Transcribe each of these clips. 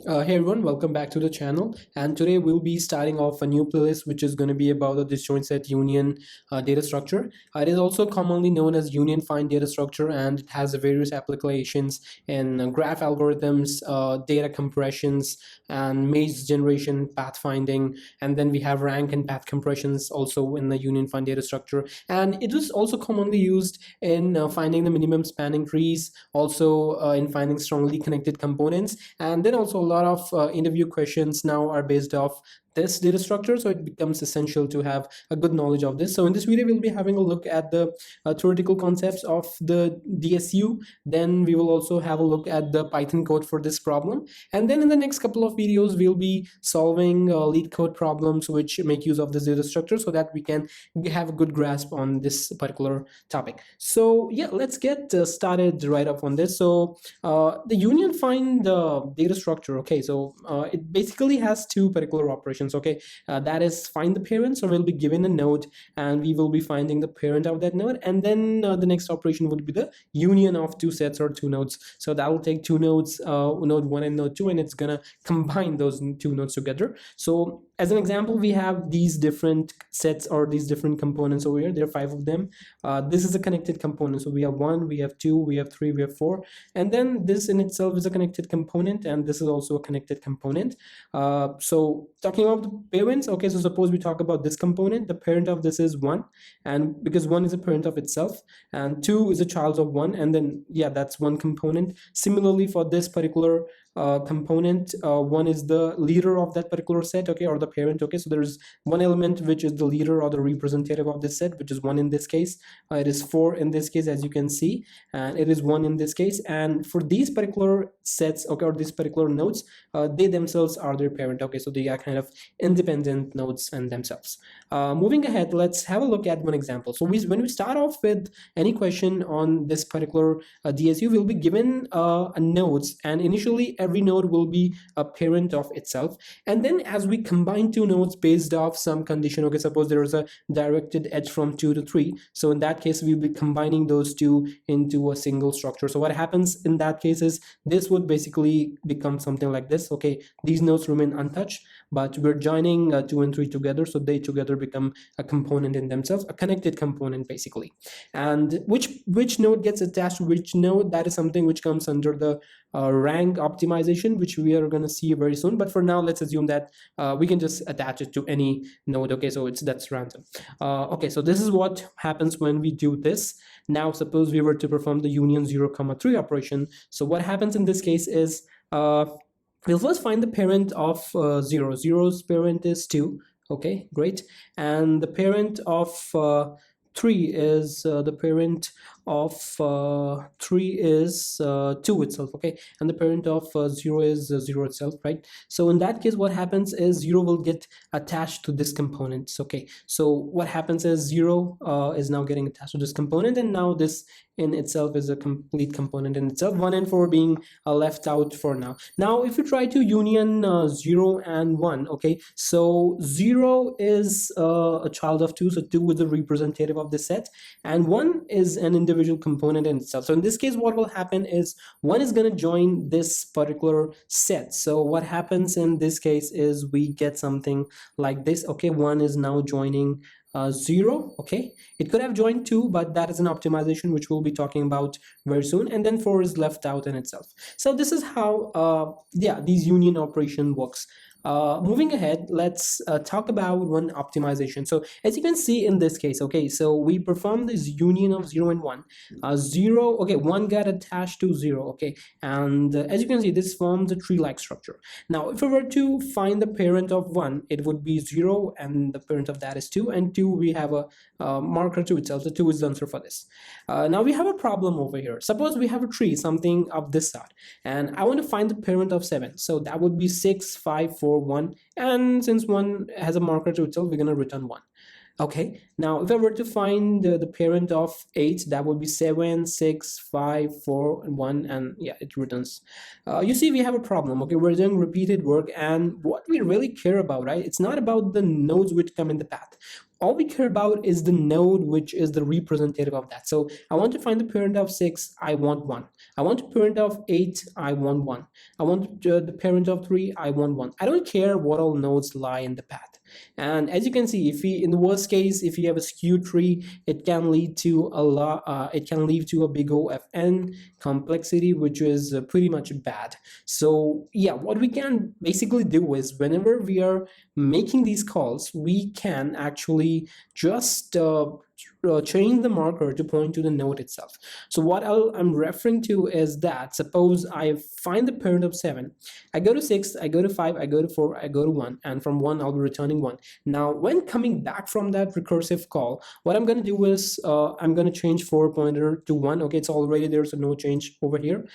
Hey everyone, welcome back to the channel. And today we'll be starting off a new playlist which is going to be about the disjoint set union data structure. It is also commonly known as union find data structure, and it has various applications in graph algorithms, data compressions, and maze generation, path finding. And then we have rank and path compressions also in the union find data structure. And it is also commonly used in finding the minimum spanning trees, also in finding strongly connected components. And then also a lot of interview questions now are based off this data structure, so it becomes essential to have a good knowledge of this. So in this video we'll be having a look at the theoretical concepts of the DSU. Then we will also have a look at the Python code for this problem, and then in the next couple of videos we'll be solving Leetcode problems which make use of this data structure, so that we can have a good grasp on this particular topic. So yeah, let's get started right up on this. So the union find data structure, okay, so it basically has two particular operations, okay, that is find the parent. So we'll be given a node and we will be finding the parent of that node, and then the next operation would be the union of two sets or two nodes. So that will take two nodes, node 1 and node 2, and it's gonna combine those two nodes together. So as an example, we have these different sets or these different components over here. There are 5 of them. This is a connected component, so we have 1, we have 2, we have 3, we have 4, and then this in itself is a connected component, and this is also a connected component. So talking about the parents, okay, so suppose we talk about this component. The parent of this is 1, and because 1 is a parent of itself, and 2 is a child of 1, and then yeah, that's one component. Similarly for this particular component, 1 is the leader of that particular set, okay, or the parent, okay. So there's one element which is the leader or the representative of this set, which is 1 in this case. It is 4 in this case, as you can see, and it is 1 in this case. And for these particular sets, okay, or these particular nodes, they themselves are their parent, okay, so they are kind of independent nodes in themselves. Moving ahead, let's have a look at one example. So when we start off with any question on this particular DSU, we'll be given a nodes, and initially every node will be a parent of itself, and then as we combine two nodes based off some condition, okay, suppose there is a directed edge from 2 to 3, so in that case we'll be combining those two into a single structure. So what happens in that case is this would basically become something like this, okay. These nodes remain untouched, but we're joining 2 and 3 together, so they together become a component in themselves, a connected component basically. And which node gets attached to which node, that is something which comes under the rank optimization, which we are going to see very soon. But for now, let's assume that we can just attach it to any node, okay, so that's random. Okay, so this is what happens when we do this. Now suppose we were to perform the union 0, 3 operation. So what happens in this case is we'll first find the parent of 0. 0's parent is 2, okay, great. And the parent of 3 is the parent of 3 is 2 itself, okay, and the parent of 0 is 0 itself, right? So in that case what happens is 0 will get attached to this component, okay. So what happens is 0 is now getting attached to this component, and now this in itself is a complete component in itself, 1 and 4 being left out for now. Now if you try to union 0 and 1, okay, so 0 is a child of 2, so 2 is the representative of the set, and 1 is an individual component in itself. So in this case what will happen is 1 is going to join this particular set. So what happens in this case is we get something like this, okay. 1 is now joining 0, okay. It could have joined 2, but that is an optimization which we'll be talking about very soon, and then 4 is left out in itself. So this is how yeah, these union operation works. Moving ahead, let's talk about one optimization. So as you can see in this case, okay, so we perform this union of 0 and 1. 0, okay, 1 got attached to 0, okay, and as you can see this forms a tree-like structure. Now if we were to find the parent of 1, it would be 0, and the parent of that is 2, and 2 we have a marker to itself, so 2 is the answer for this. Now we have a problem over here. Suppose we have a tree, something of this sort, and I want to find the parent of 7, so that would be 6, 5, 4, 1, and since 1 has a marker to itself, we're going to return 1. Okay, now if I were to find the parent of 8, that would be 7, 6, 5, 4, and 1, and yeah, it returns. You see, we have a problem. Okay, we're doing repeated work, and what we really care about, right? It's not about the nodes which come in the path. All we care about is the node which is the representative of that. So I want to find the parent of 6, I want 1. I want the parent of 8, I want 1. I want the parent of 3, I want 1. I don't care what all nodes lie in the path. And as you can see, if we, in the worst case, if you have a skew tree, it can lead to a lot. It can lead to a big OFN complexity, which is pretty much bad. So yeah, what we can basically do is whenever we are making these calls, we can actually just change the marker to point to the node itself. So what I'm referring to is that suppose I find the parent of 7, I go to 6, I go to 5, I go to 4, I go to 1, and from 1 I'll be returning 1. Now when coming back from that recursive call, what I'm going to do is I'm going to change 4 pointer to 1. Okay, it's already there, so no change over here.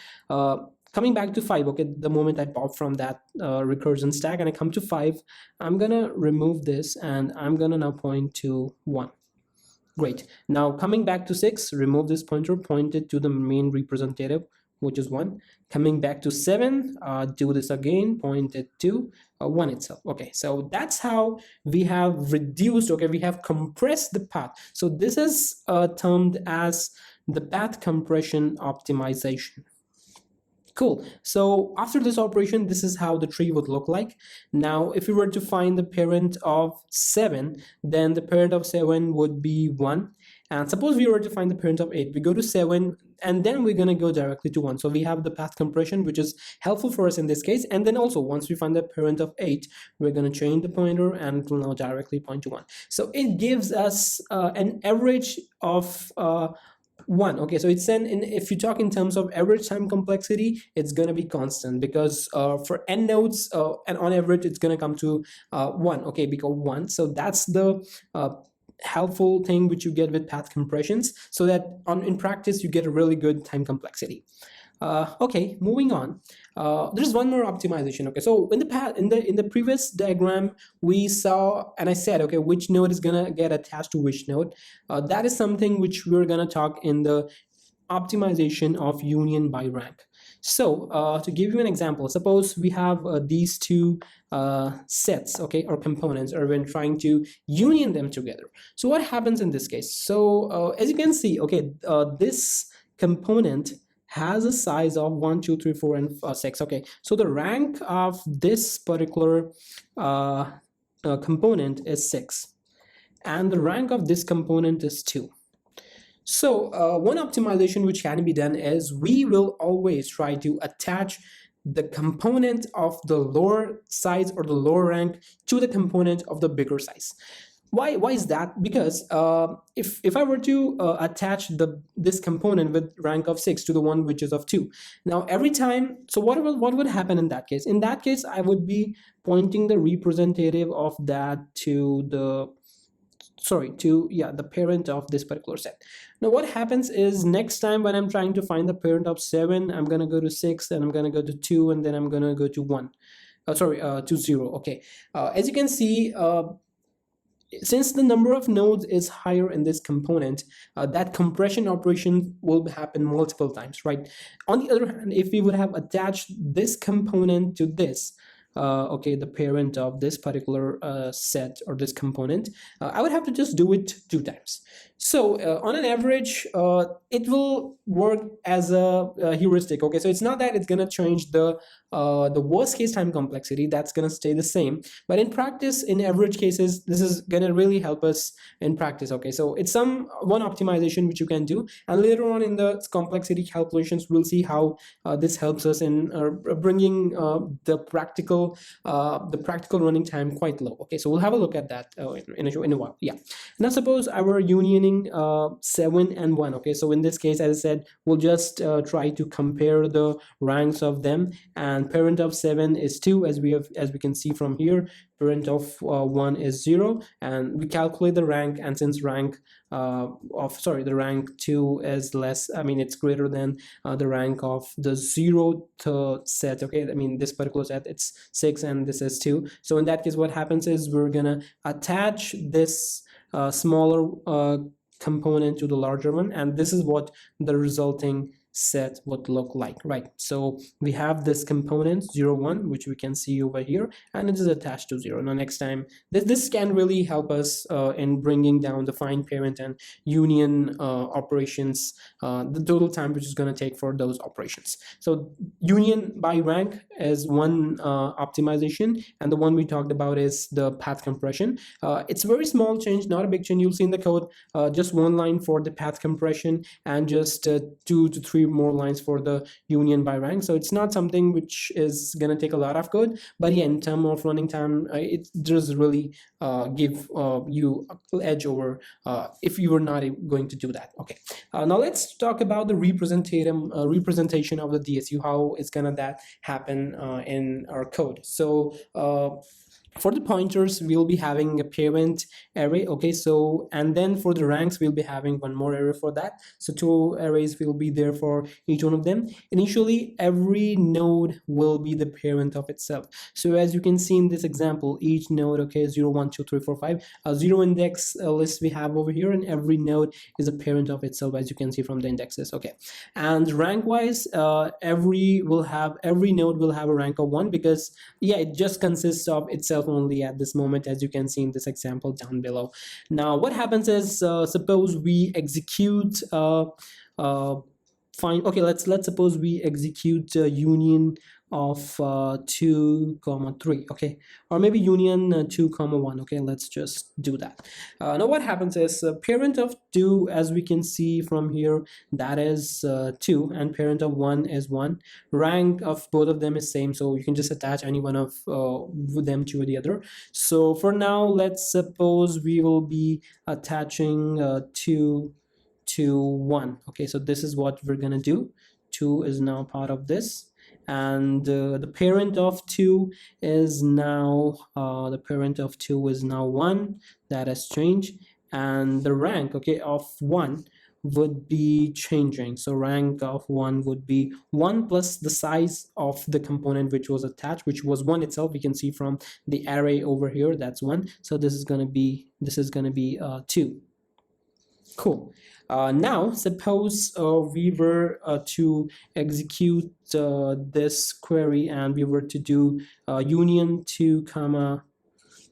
Coming back to 5, okay, the moment I pop from that recursion stack and I come to 5, I'm gonna remove this and I'm gonna now point to 1. Great. Now coming back to 6, remove this pointer, point it to the main representative, which is 1. Coming back to 7, do this again, point it to 1 itself. Okay, so that's how we have reduced, okay, we have compressed the path. So this is termed as the path compression optimization. Cool. So after this operation, this is how the tree would look like. Now, if we were to find the parent of 7, then the parent of 7 would be 1. And suppose we were to find the parent of 8, we go to 7, and then we're going to go directly to 1. So we have the path compression, which is helpful for us in this case. And then also, once we find the parent of 8, we're going to change the pointer, and it will now directly point to 1. So it gives us an average of 1. Okay, so it's if you talk in terms of average time complexity, it's going to be constant because for n nodes and on average it's going to come to 1. Okay, because 1. So that's the helpful thing which you get with path compressions, so that in practice you get a really good time complexity. Okay, moving on. There's one more optimization. Okay, so in the previous diagram we saw, and I said, okay, which node is gonna get attached to which node. That is something which we're gonna talk in the optimization of union by rank. So to give you an example, suppose we have these two sets, okay, or components, or when trying to union them together. So what happens in this case? So as you can see, okay, this component has a size of 1, 2, 3, 4, and 6. Okay, so the rank of this particular component is 6, and the rank of this component is 2. So one optimization which can be done is we will always try to attach the component of the lower size or the lower rank to the component of the bigger size. Why is that? Because if I were to attach this component with rank of 6 to the one which is of 2, now every time, so what would happen in that case? In that case, I would be pointing the representative of that to the parent of this particular set. Now what happens is next time when I'm trying to find the parent of 7, I'm gonna go to 6, and I'm gonna go to 2, and then I'm gonna go to 1. To 0. Okay, as you can see, since the number of nodes is higher in this component, that compression operation will happen multiple times, right? On the other hand, if we would have attached this component to this, okay, the parent of this particular set or this component, I would have to just do it 2 times. So on an average, it will work as a heuristic. Okay, so it's not that it's gonna change the worst case time complexity. That's gonna stay the same. But in practice, in average cases, this is gonna really help us in practice. Okay, so it's one optimization which you can do, and later on in the complexity calculations, we'll see how this helps us in bringing the practical running time quite low. Okay, so we'll have a look at that in a while. Yeah. Now suppose our unioning 7 and 1. Okay, so in this case, as I said, we'll just try to compare the ranks of them, and parent of 7 is 2, as we can see from here. Parent of 1 is 0, and we calculate the rank, and since the rank 2 is less, I mean it's greater than the rank of the 0th set. Okay, I mean this particular set, it's 6 and this is 2. So in that case, what happens is we're gonna attach this smaller component to the larger one, and this is what the resulting set would look like, right? So we have this component 0 1, which we can see over here, and it is attached to 0. Now next time, this can really help us in bringing down the find parent and union operations, the total time which is going to take for those operations. So union by rank is one optimization, and the one we talked about is the path compression. It's a very small change, not a big change. You'll see in the code just one line for the path compression and just 2 to 3 more lines for the union by rank. So it's not something which is going to take a lot of code, but yeah, in terms of running time, it does really give you edge over if you were not going to do that. Okay, now let's talk about the representation of the DSU, how it's gonna that happen in our code. So for the pointers, we'll be having a parent array. Okay, so and then for the ranks, we'll be having one more array for that. So 2 arrays will be there for each one of them. Initially, every node will be the parent of itself. So as you can see in this example, each node, okay, 0 1 2 3 4 5, a 0 index list we have over here, and every node is a parent of itself, as you can see from the indexes. Okay, and rank wise, every node will have a rank of 1, because yeah, it just consists of itself only at this moment, as you can see in this example down below. Now what happens is, suppose we execute fine, okay, let's suppose we execute union of 2 comma 3, okay, or maybe union 2 comma 1. Okay, let's just do that. Now what happens is, parent of 2, as we can see from here, that is 2, and parent of 1 is 1. Rank of both of them is same, so you can just attach any one of them to the other. So for now, let's suppose we will be attaching 2 to 1. Okay, so this is what we're gonna do. 2 is now part of this, and the parent of 2 is now 1. That has changed, and the rank, okay, of 1 would be changing. So rank of 1 would be 1 plus the size of the component which was attached, which was 1 itself. We can see from the array over here, that's 1. So this is gonna be 2. Cool. Now suppose we were to execute this query, and we were to do union 2 comma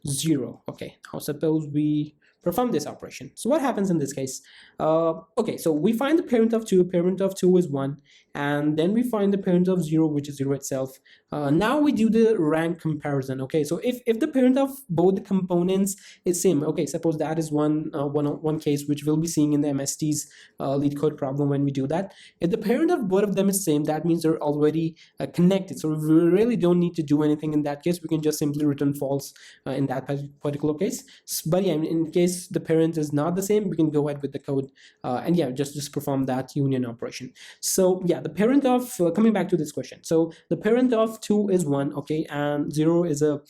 0. Okay, now suppose we perform this operation. So what happens in this case? Okay, so we find the parent of 2. Parent of 2 is 1, and then we find the parent of 0, which is 0 itself. Now we do the rank comparison. Okay, so if the parent of both the components is same, okay, suppose that is one case which we'll be seeing in the MST's Leetcode problem when we do that. If the parent of both of them is same, that means they're already connected. So we really don't need to do anything in that case. We can just simply return false in that particular case. But yeah, in case the parent is not the same, we can go ahead with the code and yeah, just perform that union operation. So yeah, the parent of coming back to this question, so the parent of 2 is 1, okay, and 0 is a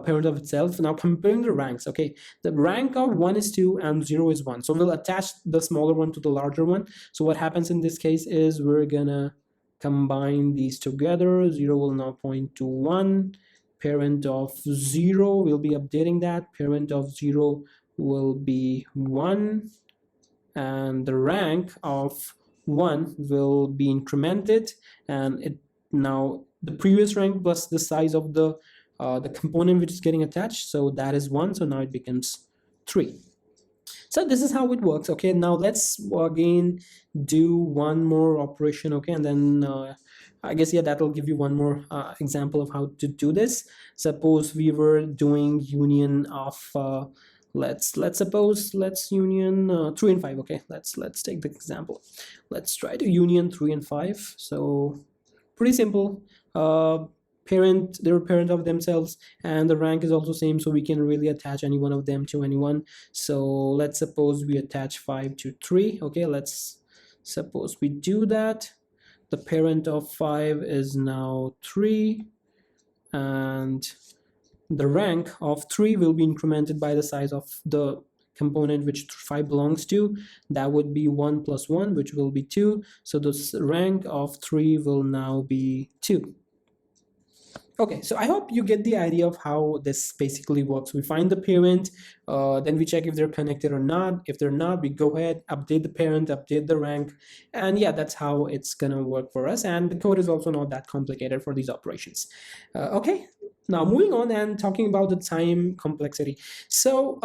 parent of itself. Now comparing the ranks, okay, the rank of 1 is 2 and 0 is 1, so we'll attach the smaller one to the larger one. So what happens in this case is we're gonna combine these together. 0 will now point to 1. Parent of 0, we'll be updating that. Parent of 0 will be 1, and the rank of 1 will be incremented, and it now the previous rank plus the size of the component which is getting attached, so that is 1, so now it becomes 3. So this is how it works. Okay, now let's again do one more operation. Okay, and then I guess yeah, that will give you one more example of how to do this. Suppose we were doing union of let's union 3 and 5. Okay, let's take the example. Let's try to union 3 and 5. So pretty simple. They're parent of themselves, and the rank is also same, so we can really attach any one of them to anyone. So let's suppose we attach 5 to 3. Okay, let's suppose we do that. The parent of 5 is now 3, and the rank of 3 will be incremented by the size of the component which 5 belongs to. That would be 1 plus 1, which will be 2. So the rank of 3 will now be 2. Okay, so I hope you get the idea of how this basically works. We find the parent, then we check if they're connected or not. If they're not, we go ahead, update the parent, update the rank, and yeah, that's how it's gonna work for us. And the code is also not that complicated for these operations. Okay, now moving on and talking about the time complexity. So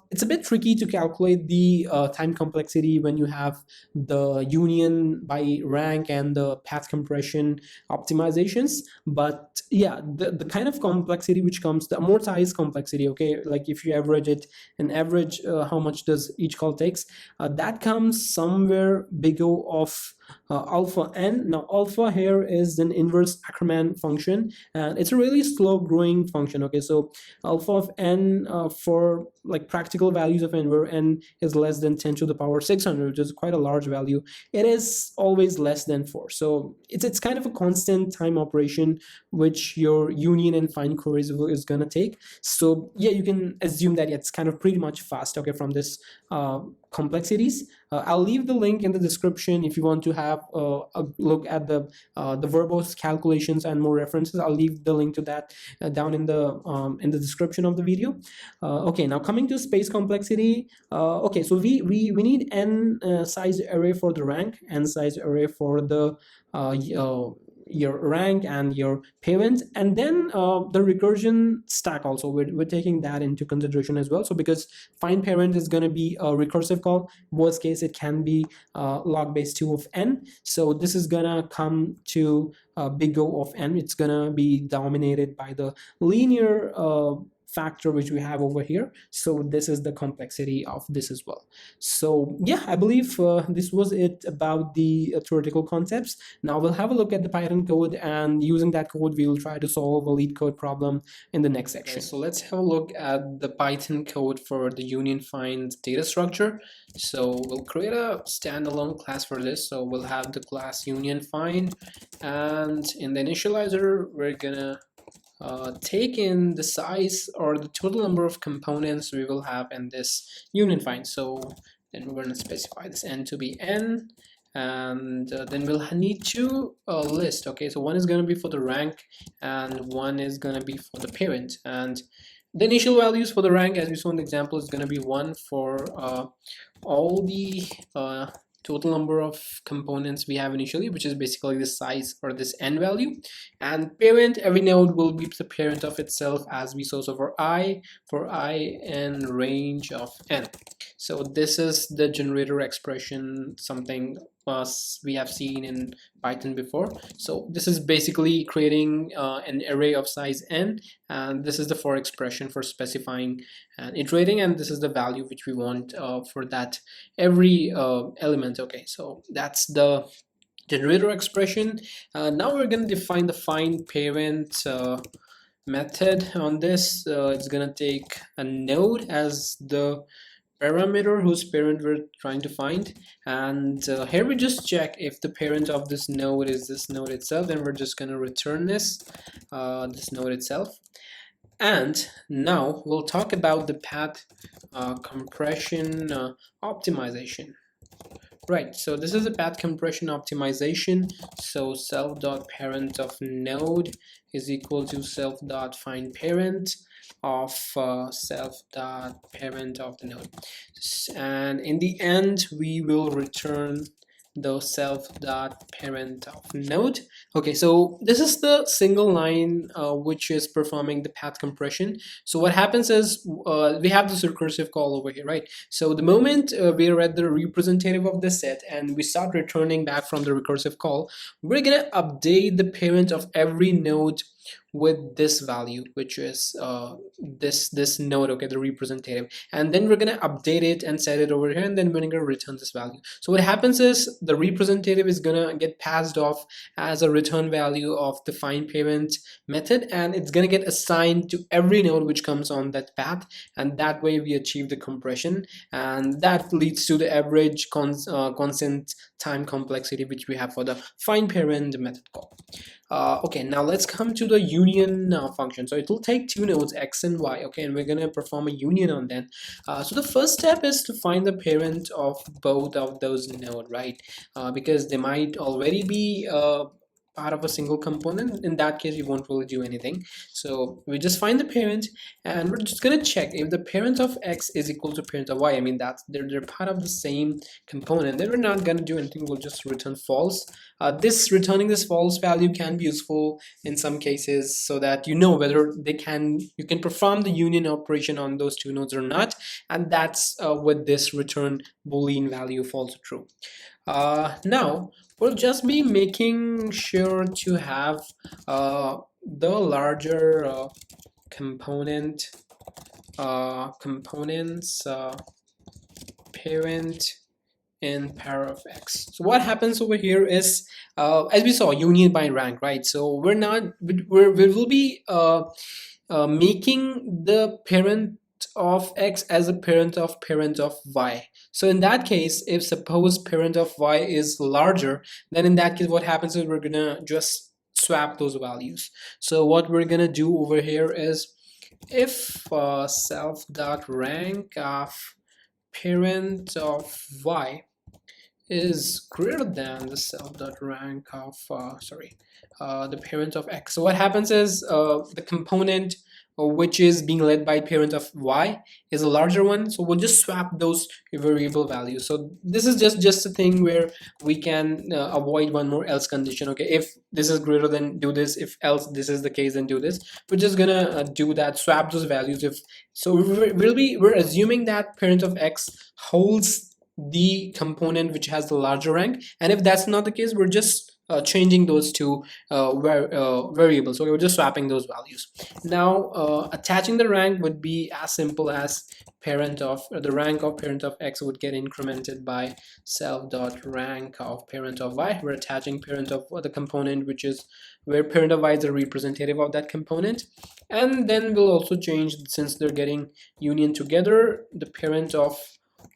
it's a bit tricky to calculate the time complexity when you have the union by rank and the path compression optimizations. But yeah, the kind of complexity which comes, the amortized complexity, okay, like if you average it, an average, how much does each call takes, that comes somewhere big O of alpha n. Now alpha here is an inverse Ackermann function, and it's a really slow growing function. Okay, so alpha of n for like practical values of n where n is less than 10 to the power 600, which is quite a large value, it is always less than 4. So it's kind of a constant time operation which your union and find queries is gonna take. So yeah, you can assume that it's kind of pretty much fast, okay, from this complexities. I'll leave the link in the description if you want to have a look at the verbose calculations and more references. I'll leave the link to that down in the description of the video. Okay, now coming to space complexity. Okay, so we need n size array for the rank, n size array for the your rank and your parent, and then the recursion stack also, we're taking that into consideration as well. So because find parent is going to be a recursive call, worst case it can be log base 2 of n. So this is gonna come to big O of n. It's gonna be dominated by the linear factor which we have over here. So this is the complexity of this as well. So yeah, I believe this was it about the theoretical concepts. Now we'll have a look at the Python code, and using that code we will try to solve a Leetcode problem in the next section. Okay, so let's have a look at the Python code for the union find data structure. So we'll create a standalone class for this. So we'll have the class union find, and in the initializer we're gonna take in the size or the total number of components we will have in this union find. So then we're going to specify this n to be n, and then we'll need to list. Okay, so one is going to be for the rank and one is going to be for the parent, and the initial values for the rank, as we saw in the example, is going to be 1 for all the total number of components we have initially, which is basically the size or this n value. And parent, every node will be the parent of itself, as we saw. So for I n range of n. So this is the generator expression, something we have seen in Python before. So this is basically creating an array of size n, and this is the for expression for specifying and iterating, and this is the value which we want for that every element. Okay, so that's the generator expression. Now we're going to define the find parent method on this. It's going to take a node as the parameter whose parent we're trying to find, and here we just check if the parent of this node is this node itself. Then we're just going to return this node itself. And now we'll talk about the path compression optimization. Right, so this is a path compression optimization. So self.parent of node is equal to self.findParent of self.parent of the node. And in the end, we will return the self.parent of node. Okay, so this is the single line which is performing the path compression. So what happens is we have this recursive call over here, right? So the moment we are at the representative of the set and we start returning back from the recursive call, we're gonna update the parent of every node with this value, which is this node, okay, the representative, and then we're gonna update it and set it over here, and then we're gonna return this value. So what happens is the representative is gonna get passed off as a return value of the find parent method, and it's gonna get assigned to every node which comes on that path, and that way we achieve the compression, and that leads to the average constant time complexity which we have for the find parent method call. Okay, now let's come to the union function. So it will take two nodes x and y, okay, and we're going to perform a union on them. So the first step is to find the parent of both of those nodes, right? Because they might already be part of a single component, in that case we won't really do anything. So we just find the parent, and we're just gonna check if the parent of x is equal to parent of y. I mean, that's they're part of the same component. Then we're not gonna do anything, we'll just return false. This returning this false value can be useful in some cases, so that you know whether you can perform the union operation on those two nodes or not, and that's with this return boolean value false or true. Now we'll just be making sure to have the larger components parent in pair of x. So what happens over here is, as we saw, union by rank, right? So we will be making the parent of x as a parent of y. So in that case, if suppose parent of y is larger, then in that case what happens is we're gonna just swap those values. So what we're gonna do over here is, if self.rank of parent of y is greater than the self.rank of the parent of x. So what happens is, the component which is being led by parent of y is a larger one, so we'll just swap those variable values. So this is just a thing where we can avoid one more else condition. Okay, if this is greater, then do this; if else this is the case, then do this. We're just gonna do that, swap those values. If so, we're assuming that parent of x holds the component which has the larger rank, and if that's not the case, we're just changing those two variables. So we're just swapping those values. Now attaching the rank would be as simple as parent of the rank of parent of x would get incremented by self.rank of parent of y. We're attaching parent of the component which is where parent of y is a representative of that component, and then we'll also change, since they're getting union together, the parent of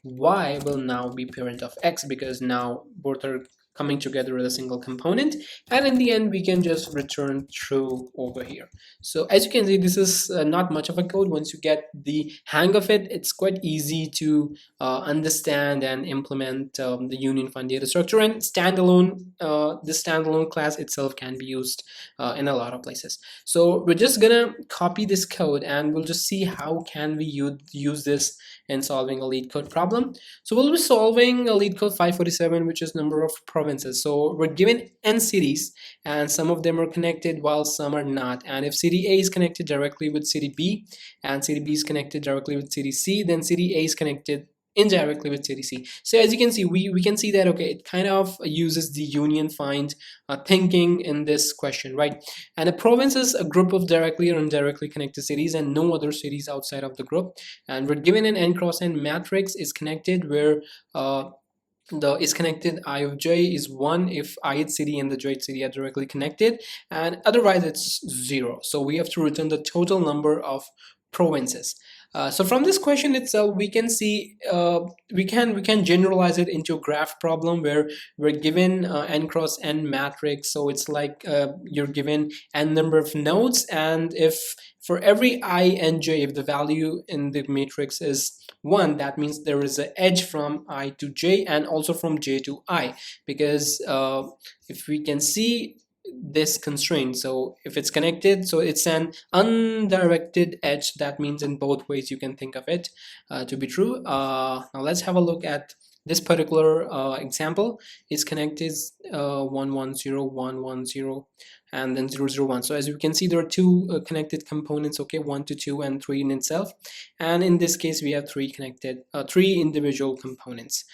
y will now be parent of x, because now both are coming together as a single component, and in the end we can just return true over here. So as you can see, this is not much of a code. Once you get the hang of it, it's quite easy to understand and implement the union find data structure, and standalone this standalone class itself can be used in a lot of places. So we're just gonna copy this code, and we'll just see how can we use this in solving a Leetcode problem. So we'll be solving a Leetcode 547, which is number of provinces. So we're given n cities, and some of them are connected while some are not. And if city A is connected directly with city B, and city B is connected directly with city C, then city A is connected indirectly with city C. So as you can see, we can see that, okay, it kind of uses the union find thinking in this question, right? And a province is a group of directly or indirectly connected cities and no other cities outside of the group. And we're given an n cross n matrix is connected where the is connected I of j is 1 if ith city and the jth city are directly connected, and otherwise it's 0. So we have to return the total number of provinces. So from this question itself, we can see we can generalize it into a graph problem where we're given n cross n matrix. So it's like you're given n number of nodes, and if for every I and j, if the value in the matrix is 1, that means there is an edge from I to j and also from j to I, because if we can see this constraint, so if it's connected, so it's an undirected edge. That means in both ways you can think of it to be true. Now let's have a look at this particular example. Is connected 1 1 0 1 1 0 and then 0 0 1. So as you can see, there are two connected components, okay, 1 to 2 and 3 in itself, and in this case we have three individual components.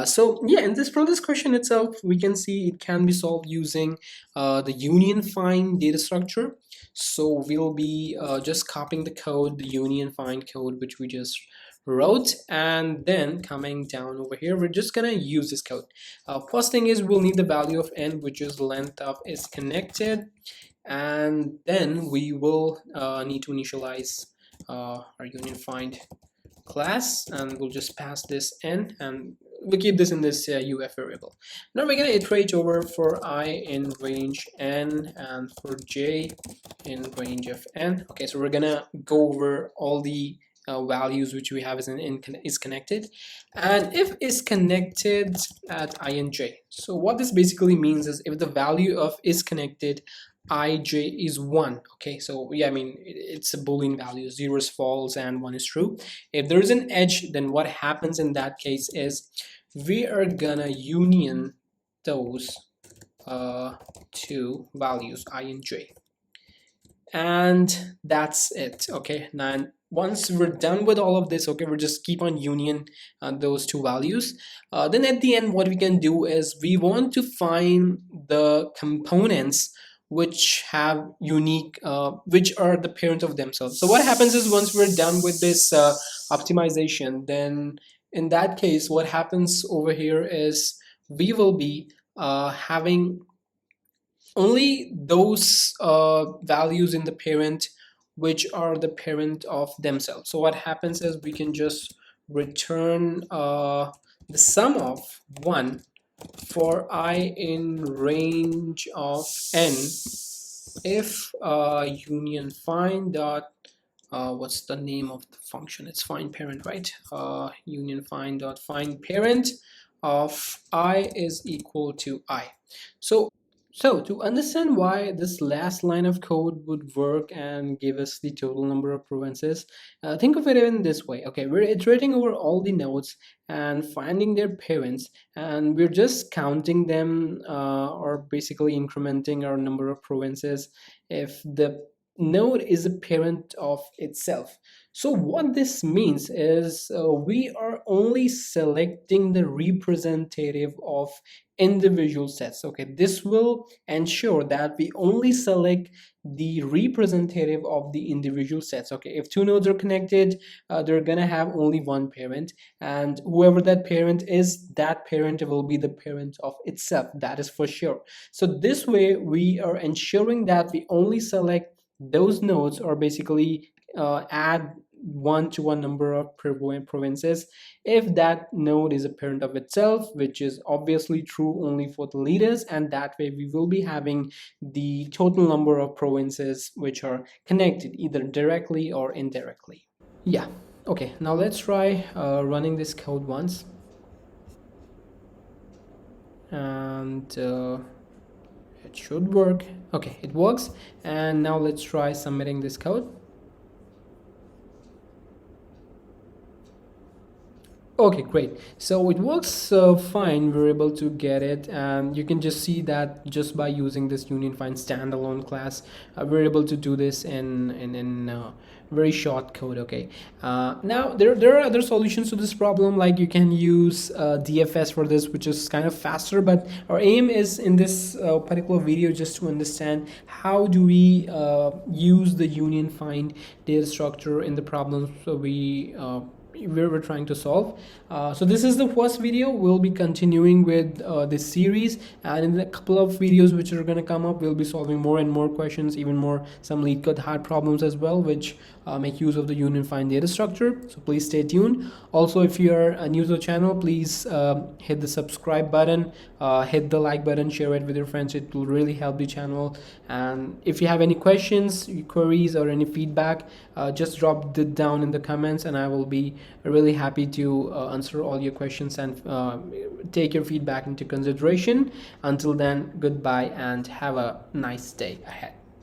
So yeah, in this question itself, we can see it can be solved using the union find data structure. So we'll be just copying the code, the union find code which we just wrote, and then coming down over here, we're just gonna use this code. First thing is we'll need the value of n, which is length of is connected, and then we will need to initialize our union find class, and we'll just pass this n, and we'll keep this in this uf variable. Now we're gonna iterate over for I in range n and for j in range of n. Okay, so we're gonna go over all the values which we have is connected, and if is connected at I and j. So what this basically means is if the value of is connected ij is 1. Okay, so yeah, I mean it's a boolean value, 0 is false and 1 is true. If there's an edge, then what happens in that case is we are gonna union those two values I and j, and that's it. Okay, now once we're done with all of this, okay, we'll just keep on union those two values. Then at the end, what we can do is we want to find the components which have unique, which are the parent of themselves. So what happens is once we're done with this optimization, then in that case, what happens over here is we will be having only those values in the parent which are the parent of themselves. So what happens is we can just return the sum of 1 for I in range of n if union find dot what's the name of the function? It's find parent, right? Union find dot find parent of I is equal to I. So to understand why this last line of code would work and give us the total number of provinces, think of it in this way. Okay, we're iterating over all the nodes and finding their parents, and we're just counting them or basically incrementing our number of provinces if the node is a parent of itself. So what this means is we are only selecting the representative of individual sets. Okay, this will ensure that we only select the representative of the individual sets. Okay, if two nodes are connected, they're gonna have only one parent, and whoever that parent is, that parent will be the parent of itself, that is for sure. So this way we are ensuring that we only select those nodes, or basically add one to one number of provinces if that node is a parent of itself, which is obviously true only for the leaders, and that way we will be having the total number of provinces which are connected either directly or indirectly. Yeah, okay, now let's try running this code once, and it should work. Okay, it works, and now let's try submitting this code. Okay, great. So it works fine. We're able to get it, and you can just see that just by using this union find standalone class, we're able to do this in very short code. Okay. Now there are other solutions to this problem, like you can use DFS for this, which is kind of faster. But our aim is in this particular video just to understand how do we use the union find data structure in the problems we're trying to solve. So this is the first video. We'll be continuing with this series, and in a couple of videos which are going to come up, we'll be solving more and more questions, even more some Leetcode hard problems as well, which make use of the union find data structure. So please stay tuned. Also, if you are new to the channel, please hit the subscribe button, hit the like button, share it with your friends. It will really help the channel. And if you have any questions, queries, or any feedback, just drop it down in the comments, and I will be really happy to answer all your questions and take your feedback into consideration. Until then, goodbye and have a nice day ahead.